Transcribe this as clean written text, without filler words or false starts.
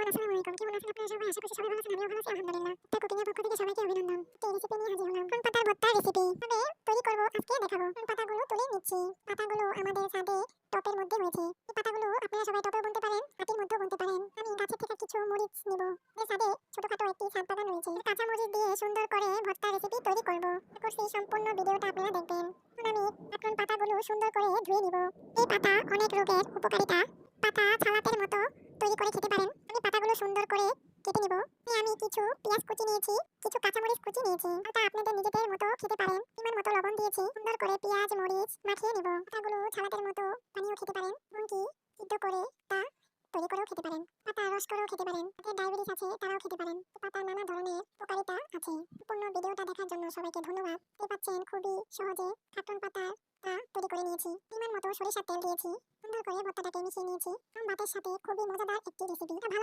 Everyone, আসসালামু আলাইকুম। কেমন আছেন আপনারা সবাই? আশা করছি সবাই ভালো আছেন। আমিও ভালো আছি, আলহামদুলিল্লাহ। তা কুকিং এর পক্ষ থেকে সবাইকে অভিনন্দন। এই রেসিপি নিয়ে হাজির হলাম। কোন পাতার ভর্তা রেসিপি। তবে তৈরি করব আজকে দেখাবো। পাতাগুলো তুলে নিচ্ছি। পাতাগুলো আমাদের ছাদে টবের মধ্যে হয়েছে। এই পাতাগুলো আপনারা সবাই টবেও বুনতে পারেন, মাটির মধ্যেও বুনতে পারেন। আমি গাছের থেকে কিছু মরিচ নিব। এই ছাদে ছোটখাটো একটি ছাদ বাগান রয়েছে। কাঁচা মরিচ দিয়ে সুন্দর করে ভর্তা রেসিপি তৈরি করব। আশা করছি সম্পূর্ণ ভিডিওটা আপনারা দেখবেন। এখন আমি পাতাগুলো সুন্দর করে ধুয়ে নিব। এই পাতা অনেক রোগের উপকারিতা। পাতা সালাদের মতো তৈরি করে খেতে পারেন। আমি পাতাগুলো সুন্দর করে কেটে নিব। আমি কিছু পেঁয়াজ কুচি নিয়েছি, কিছু কাঁচামরিচ কুচি নিয়েছি। এটা আপনাদের নিজেদের মতো খেতে পারেন। পরিমাণ মতো লবণ দিয়েছি। সুন্দর করে পেঁয়াজ মরিচ মাখিয়ে নিব। পাতাগুলো সালাদের মতো বানিয়েও খেতে পারেন, এমনকি সিদ্ধ করে তা তৈরি করেও খেতে পারেন। পাতা রস করেও খেতে পারেন। যাদের ডায়াবেটিস আছে তারাও খেতে পারেন। পাতার নানা ধরনের উপকারিতা আছে। সম্পূর্ণ ভিডিওটা দেখার জন্য সবাইকে ধন্যবাদ। দেখতে পাচ্ছেন খুবই সহজে কাটন পাতা তৈরি করে নিয়েছি। পরিমাণ মতো সরিষার তেল দিয়েছি। সুন্দর করে ভর্তাটাকে মিশিয়ে নিয়েছি। ভাতের সাথে খুবই মজাদার একটি রেসিপি। ভালো